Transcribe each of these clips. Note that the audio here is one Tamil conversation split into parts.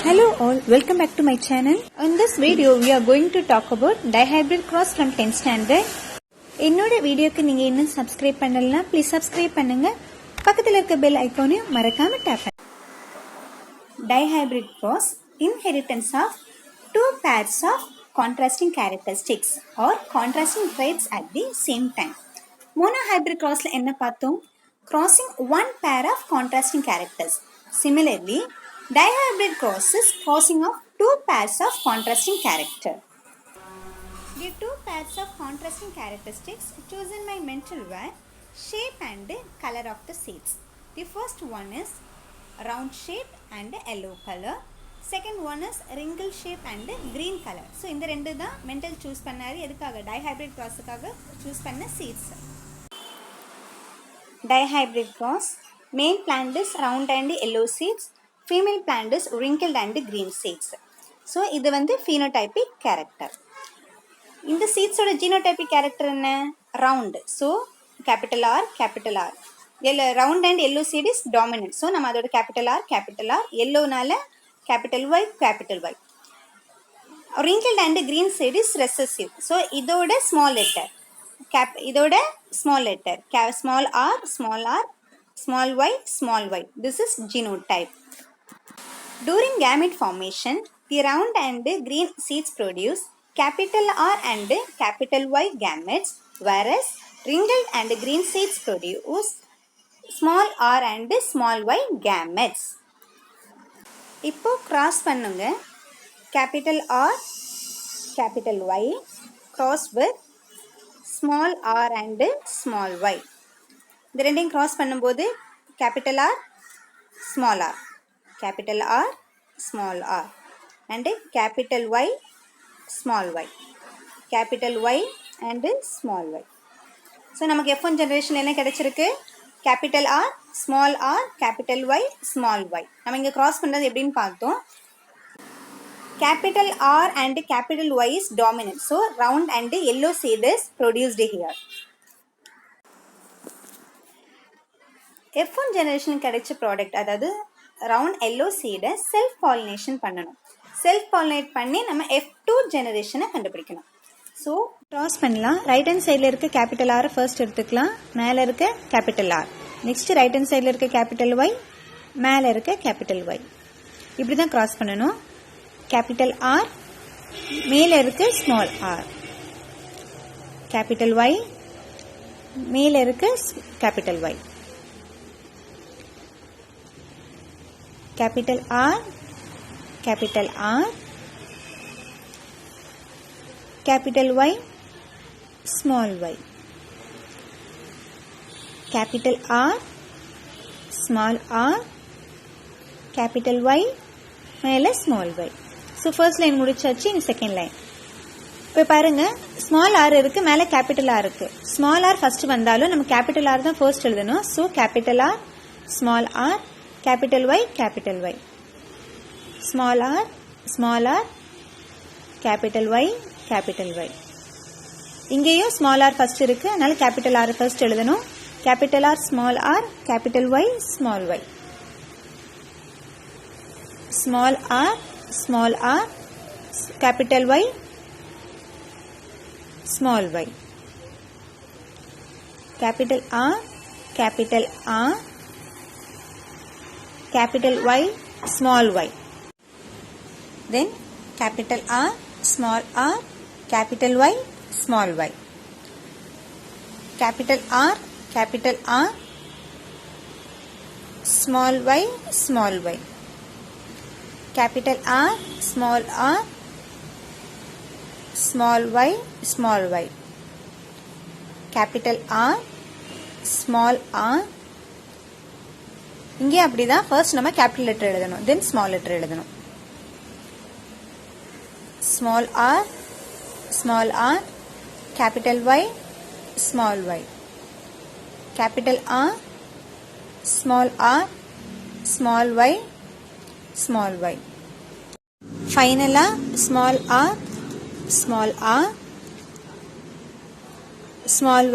Hello all, welcome back to my channel. In this video, we are going to talk about dihybrid cross from 10th standard. என்னோட வீடியோக்கு நீங்க இன்னும் subscribe பண்ணலனா please subscribe பண்ணுங்க. பக்கத்துல இருக்க bell ஐகானையும் மறக்காம tap பண்ணுங்க. Dihybrid cross, inheritance of two pairs of contrasting characteristics or contrasting traits at the same time. Monohybrid crossல என்ன பார்த்தோம்? Crossing one pair of contrasting characters. Similarly, dihybrid cross is crossing of two pairs of contrasting character. The two pairs of contrasting characteristics chosen by mental were shape and color of the seeds. The first one is round shape and yellow color. Second one is wrinkle shape and green color. So இந்த ரெண்டு தான் mental choose பண்ணாரு. எதுக்காக dihybrid crossக்காக choose பண்ண seeds. Dihybrid cross, male plant is round and yellow seeds, female plant is wrinkled and green seeds. So இது வந்து phenotypic character. இந்த seeds ஓட genotypic character என்ன? Round. So capital R, capital R. Round and yellow seed is dominant. So நம்ம அதோட capital R, capital R. Yellow நால capital Y, capital Y. Wrinkled and green seed is recessive. So இதோட small letter. இதோட small letter. Small r, small y, small y. This is genotype. During gamete formation, the round and green seeds produce capital R and capital Y gametes, whereas wrinkled and green seeds produce small r and small y gametes. இப்போ cross பண்ணுங்க. Capital R, capital Y cross with small r and small y. இந்த ரெண்டையும் cross பண்ணும்போது capital R, small r, capital R, small r and capital Y, small y, capital Y and small y. So நமக்கு F1 generation என்ன கிடைச்சிருக்கு? capital R, small r, capital Y, small y. நம்ம இங்க cross பண்றது எப்படின்னு பார்த்தோம். Capital R and capital Y is dominant. So round and yellow seed is produced here. F1 generation கிடைச்ச product அதாவது round yellow seed self pollination பண்ணணும். Self pollinate பண்ணி நம்ம F2 generation கண்டுபிடிக்கணும். So cross பண்ணலாம். Right hand sideல இருக்க capital R first எடுத்துக்கலாம். மேல இருக்க capital R. Next right hand sideல இருக்க capital Y. மேல இருக்க capital Y. இப்படி தான் cross பண்ணணும். Capital R, மேல இருக்க small r. Capital Y, மேல இருக்க capital Y. Capital R, capital R, capital Y, small y. Capital R, small r, capital Y, மேல small y. So first line முடிச்சாச்சு, in second line. இப்போ பாருங்க, small r இருக்கு, மேல capital R இருக்கு. Small r first வந்தாலும் நம்ம capital R தான் first எழுதணும். So capital R, small r, capital Y, capital Y. Small r, capital Y, capital Y. இங்கேயும் small r first இருக்கு, அதனால capital R first எழுதணும். Capital R, small r, capital Y, small y. Small r, capital Y, small y. Capital R, capital R, capital Y, small y. Then capital R, small r, capital Y, small y. Capital R, small y, small y. Capital R, small y, small y. Capital R, small r. இங்கே அப்படிதான் first நம்ம capital letter எழுதணும், then small letter எழுதணும். Small r, capital Y, small y. Capital R, small y, small y. Finally, small r, small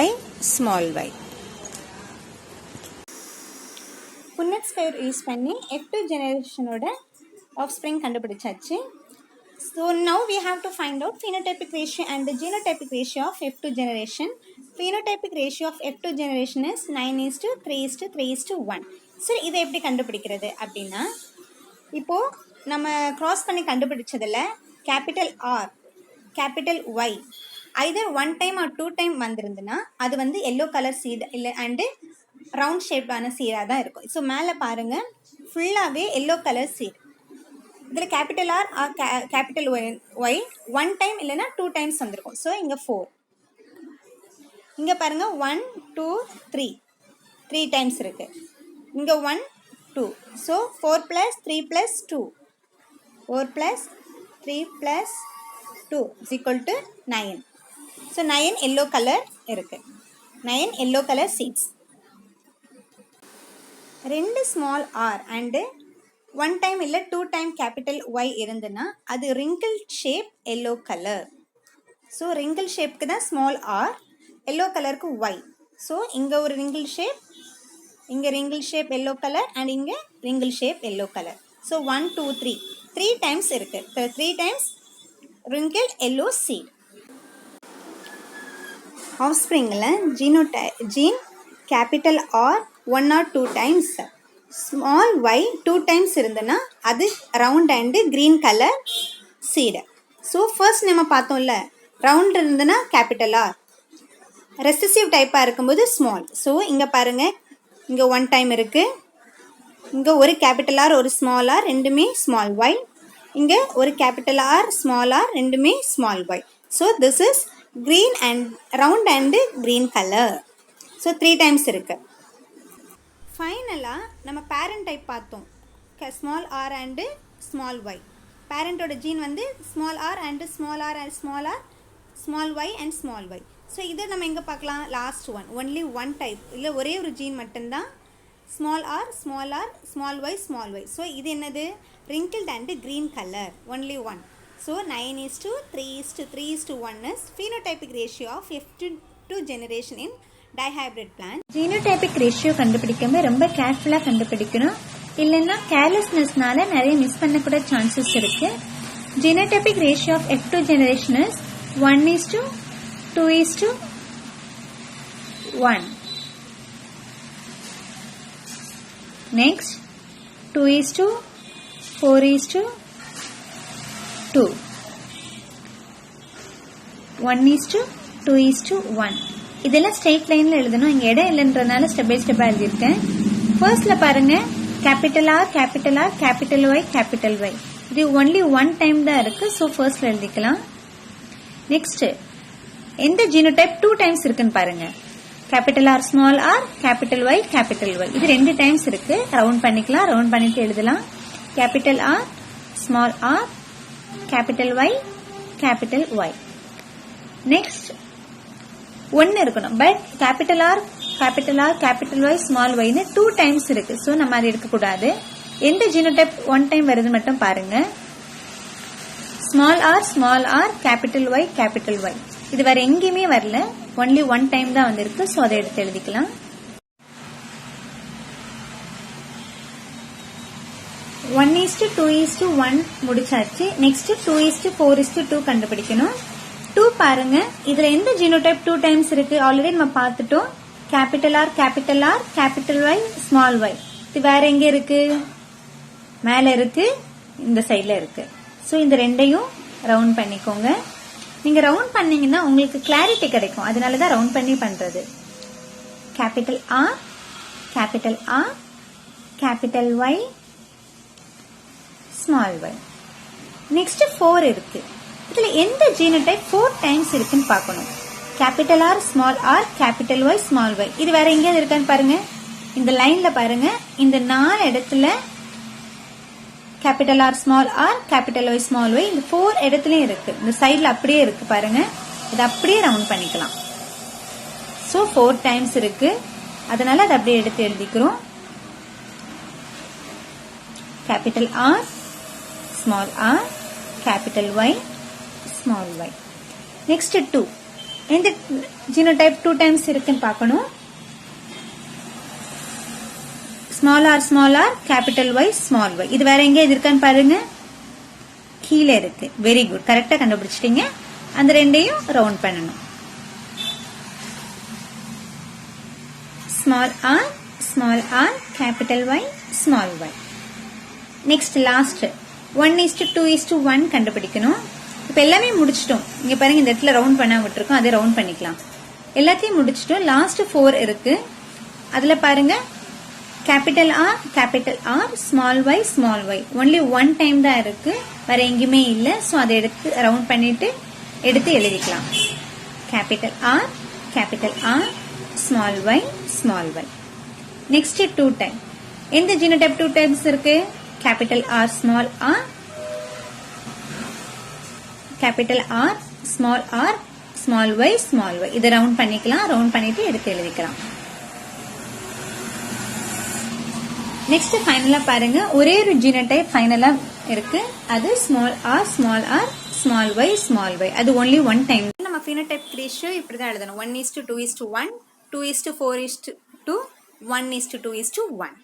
y, small y. Punnett square use பண்ணி F2 generation ஓட ஆஃப்ஸ்பிரிங் கண்டுபிடிச்சாச்சு. So now we have to find out phenotypic ratio and the genotypic ratio of F2 generation. Phenotypic ratio of F2 generation is 9:3:3:1. So இதை எப்படி கண்டுபிடிக்கிறது அப்படின்னா, இப்போ நம்ம கிராஸ் பண்ணி கண்டுபிடிச்சதில் capital R capital Y either 1 time or 2 time வந்திருந்துன்னா அது வந்து எல்லோ கலர் சீட் இல்லை அண்டு ரவுண்ட் ஷேப்பான சீடாக தான் இருக்கும். ஸோ மேலே பாருங்கள் ஃபுல்லாகவே எல்லோ கலர் சீட். இதில் capital R capital Y 1 time இல்லைன்னா 2 டைம்ஸ் வந்திருக்கும். ஸோ இங்கே 4. இங்கே பாருங்கள் 1 2 3 டைம்ஸ் இருக்குது. இங்கே 1 2. ஸோ 4 + 3 + 2 4 + 3 + 2 = 9. ஸோ 9 எல்லோ கலர் இருக்குது. 9 yellow colour seeds. 2 small R and 1 time இல்லை 2 டைம் கேபிட்டல் ஒய் இருந்துன்னா அது wrinkle shape yellow colour. So wrinkle ஷேப்க்கு தான் ஸ்மால் ஆர், எல்லோ கலருக்கு ஒய். ஸோ இங்கே ஒரு ரிங்கிள் ஷேப், இங்கே wrinkle shape yellow colour and இங்கே wrinkle shape yellow colour. So 1 2 3 times இருக்குது. 3 டைம்ஸ் ரிங்கிள் எல்லோ சீட். ஆஃப்ஸ்பிரிங்கில் gene capital R 1 or 2 times, small Y 2 times இருந்ததுன்னா அது round and green colour seed. So first நம்ம பார்த்தோம்ல, ரவுண்ட் இருந்ததுன்னா கேபிட்டல் ஆர், ரெசசிவ் டைப்பாக இருக்கும்போது ஸ்மால். ஸோ இங்கே பாருங்கள், இங்கே 1 டைம் இருக்குது, இங்கே ஒரு கேபிட்டல் ஆர் ஒரு ஸ்மால் ஆர் ரெண்டுமே ஸ்மால் ஒய், இங்கே ஒரு கேபிட்டல் ஆர் ஸ்மால் ஆர் ரெண்டுமே small Y. So this is green and round and green colour. So 3 times இருக்குது. ஃபைனலாக நம்ம பேரண்ட் டைப் பார்த்தோம், small R and small Y. பேரண்ட்டோட ஜீன் வந்து small R and small R and small R, small Y and small Y. So இதை நம்ம எங்கே பார்க்கலாம், லாஸ்ட் ஒன், ஒன்லி 1 டைப், இல்லை ஒரே ஒரு ஜீன் மட்டும்தான் small R small Y. So இது என்னது, wrinkled and green colour, only 1. So 9:3:3:1 is phenotypic ratio of F2 generation in dihybrid plant. Genotypic ratio கண்டுபிடிக்கும்போது ரொம்ப கேர்ஃபுல்லாக கண்டுபிடிக்கணும், இல்லைன்னா கேர்லெஸ்னஸ்னால நிறைய மிஸ் பண்ணக்கூட சான்சஸ் இருக்கு. Genotypic ratio of F2 generation is 1:2:1. Next 2:4:2, 1:2:1. இதெல்லாம் ஸ்ட்ரெயிட் லைனில் எழுதணும். இங்கே இடம் இல்லைன்றதுனால ஸ்டெப் பை ஸ்டெப்பாக எழுதியிருக்கேன். ஃபர்ஸ்டில் பாருங்கள், capital R capital R capital Y capital Y. இது ஒன்லி 1 டைம் தான் இருக்குது. ஸோ ஃபர்ஸ்டில் எழுதிக்கலாம். நெக்ஸ்ட்டு எந்த ஜீனோடைப் 2 டைம்ஸ் இருக்குன்னு பாருங்கள். Capital R small R capital Y capital Y. இது 2 டைம்ஸ் இருக்குது. ரவுண்ட் பண்ணிக்கலாம். ரவுண்ட் பண்ணிட்டு எழுதலாம். Capital R small R capital Y capital Y. Next 1 இருக்கணும். But capital R capital Y small ஒய்னு 2 டைம்ஸ் இருக்கு. ஸோ நம்ம அதை எடுக்கக்கூடாது. எந்த ஜீனோடைப் 1 டைம் வருது மட்டும் பாருங்க. Small R capital Y. இது வேற எங்கேயுமே வரல, ஒன்லி 1 டைம் தான் வந்திருக்கு. ஸோ அதை எடுத்து எழுதிக்கலாம். 1:2:1 முடிச்சாச்சு. நெக்ஸ்ட் 2:4:2 கண்டுபிடிக்கணும். 2 பாருங்க, இதுல எந்த ஜீனோடைப் 2 டைம்ஸ் இருக்கு ஆல்ரெடி நம்ம பார்த்துட்டோம். Capital R capital Y small Y. இது வேற எங்க இருக்கு, மேல இருக்கு, இந்த சைட்ல இருக்கு. ஸோ இந்த ரெண்டையும் ரவுண்ட் பண்ணிக்கோங்க. நீங்க ரவுண்ட் பண்ணீங்கன்னா உங்களுக்கு கிளாரிட்டி கிடைக்கும், அதனாலதான் ரவுண்ட் பண்ணி பண்றது. Capital R capital Y small Y. Next 4 இருக்கு. இதுல எந்த ஜீனோடைப் 4 டைம்ஸ் இருக்குன்னு பார்க்கணும். Capital R capital Y small Y. இது வேற எங்கேயாவது இருக்கான்னு பாருங்க. இந்த லைன்ல பாருங்க, இந்த 4 இடத்துல capital R capital Y small Y இந்த 4 இடத்துலயும் இருக்கு. இந்த சைட்ல அப்படியே இருக்கு பாருங்க. இதை அப்படியே ரவுண்ட் பண்ணிக்கலாம். ஸோ 4 டைம்ஸ் இருக்கு, அதனால அதை அப்படியே எடுத்து எழுதிக்கிறோம். Capital R capital Y small Y. Next 2, எந்த ஜீனோடைப் 2 டைம்ஸ் இருக்குன்னு பார்க்கணும். Small R capital Y small Y. இது வேற எங்கே இருக்கான்னு பாருங்க, கீழே இருக்கு. வெரி குட், கரெக்டா கண்டுபிடிச்சிட்டீங்க. அந்த ரெண்டையும் ரவுண்ட் பண்ணணும். Small R capital Y small Y. Next last 1:2:1 கண்டுபிடிக்கணும். இப்ப எல்லாமே முடிச்சிட்டோம். இங்க பாருங்க, இந்த இடத்துல ரவுண்ட் பண்ண விட்டுருக்கோம், அதை ரவுண்ட் பண்ணிக்கலாம். எல்லாத்தையும் முடிச்சிட்டோம். லாஸ்ட் 4 இருக்கு. அதுல பாருங்க, capital R small Y only one time தான் இருக்கு, வேற எங்கேயுமே இல்ல. சோ அதை எடுத்து ரவுண்ட் பண்ணிட்டு எடுத்து எழுதிக்கலாம். Capital R small Y. Next 2 time. எந்த ஜீனோடைப் 2 டைம்ஸ் இருக்கு? Capital R small Y. இதை ரவுண்ட் பண்ணிக்கலாம். ரவுண்ட் பண்ணிட்டு எடுத்து எழுதிக்கலாம். நெக்ஸ்ட் ஃபைனலா பாருங்க, ஒரே ஒரு ஜீனோடைப் ஃபைனலா இருக்கு. அது ஸ்மால் ஆர் ஸ்மால் ஒய். அது ஒன்லி ஒன் டைம். நம்ம phenotype ரேஷியோ இப்படிதான் எழுதணும். 1:2:1, 2:4:2, 1:2:1.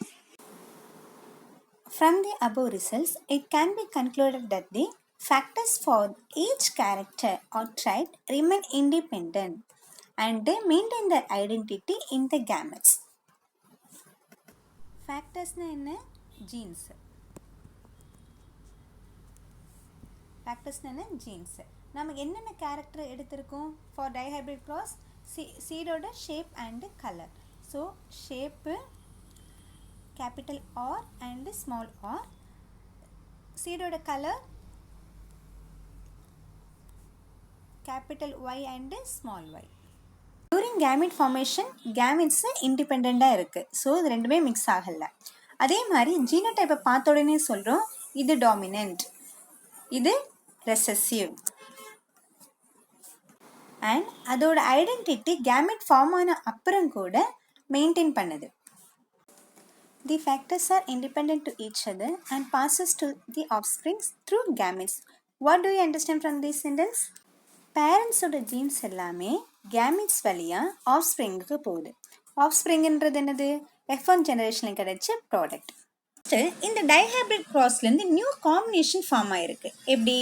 From the above results, it can be concluded that the factors for each character or trait remain independent and they maintain their identity in the gametes. Factorsனா என்ன? genes. Factorsனா என்ன? genes. நம்ம என்னென்ன கேரக்டர் எடுத்திருக்கோம் for dihybrid cross? சீடோட shape and colour. So shape capital R and small R. சீடோட colour capital Y and small Y. During gamete formation, gametes இண்டிபெண்டாக இருக்குது. ஸோ இது ரெண்டுமே மிக்ஸ் ஆகலை. அதே மாதிரி ஜீனோடைப்பை பார்த்த உடனே சொல்கிறோம், இது டாமினன்ட், இது ரெசசிவ். அண்ட் அதோட ஐடென்டிட்டி கேமெட் ஃபார்ம் ஆன அப்புறம் கூட மெயின்டைன் பண்ணுது. The factors are independent to each other and passes to the offsprings through gametes. What do you understand from this sentence? பேரண்ட்ஸோட ஜீன்ஸ் எல்லாமே கேமெட்ஸ் வழியாக ஆஃப்ஸ்ப்ரிங்குக்கு போகுது. ஆஃப்ஸ்ப்ரிங்ன்றது என்னது? F1 ஜெனரேஷனில் கிடைச்ச ப்ராடக்ட். இந்த டைஹைப்ரிட் கிராஸ்லேருந்து நியூ காம்பினேஷன் ஃபார்ம் ஆயிருக்கு. எப்படி?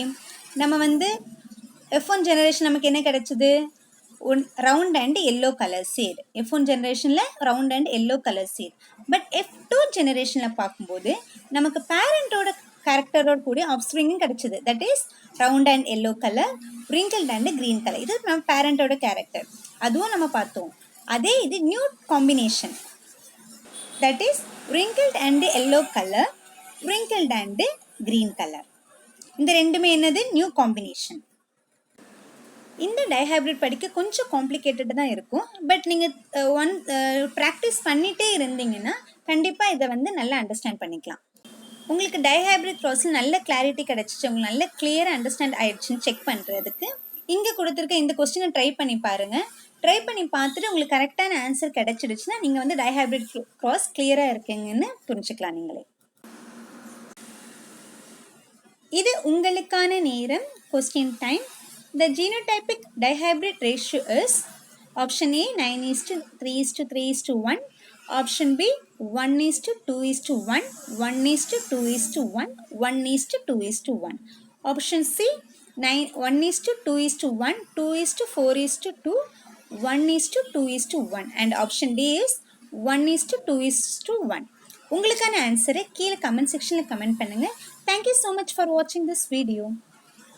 நம்ம F1 ஜெனரேஷன் நமக்கு என்ன கிடைச்சது? Round and yellow colour seed. F1 ஜெனரேஷனில் round and yellow colour seed. But F2 ஜெனரேஷனில் பார்க்கும்போது நமக்கு பேரண்டோட கேரக்டரோட கூடிய ஆஃப்ஸ்ப்ரிங்கும் கிடைச்சது. That is round and yellow colour, wrinkled and green colour. இது நம்ம பேரண்டோட கேரக்டர், அதுவும் நம்ம பார்த்தோம். அதே இது new combination, that is wrinkled and yellow colour, wrinkled and green colour. இந்த ரெண்டுமே என்னது? New combination. இந்த டைஹைப்ரிட் படிக்க கொஞ்சம் காம்ப்ளிகேட்டட் தான் இருக்கும். பட் நீங்கள் ப்ராக்டிஸ் பண்ணிகிட்டே இருந்தீங்கன்னா கண்டிப்பாக இதை நல்லா அண்டர்ஸ்டாண்ட் பண்ணிக்கலாம். உங்களுக்கு டைஹைப்ரிட் க்ராஸில் நல்ல கிளாரிட்டி கிடச்சிச்சு, உங்களுக்கு நல்ல கிளியராக அண்டர்ஸ்டாண்ட் ஆயிடுச்சுன்னு செக் பண்ணுறதுக்கு இங்கே கொடுத்துருக்க இந்த கொஸ்டினை ட்ரை பண்ணி பாருங்கள். ட்ரை பண்ணி பார்த்துட்டு உங்களுக்கு கரெக்டான ஆன்சர் கிடச்சிடுச்சுன்னா நீங்கள் டைஹைப்ரிட் க்ராஸ் கிளியராக இருக்கீங்கன்னு புரிஞ்சுக்கலாம் நீங்களே. இது உங்களுக்கான நேரம். Question time. The genotypic dihybrid ratio is option A 9:3:3:1, option B 1:2:1, 1:2:1, 1:2:1, option C 1:2:1, 2:4:2, 1:2:1 and option D is 1:2:1. உங்களுக்கான ஆன்சரை கீழே கமெண்ட் செக்ஷனில் கமெண்ட் பண்ணுங்கள். Thank you so much for watching this video.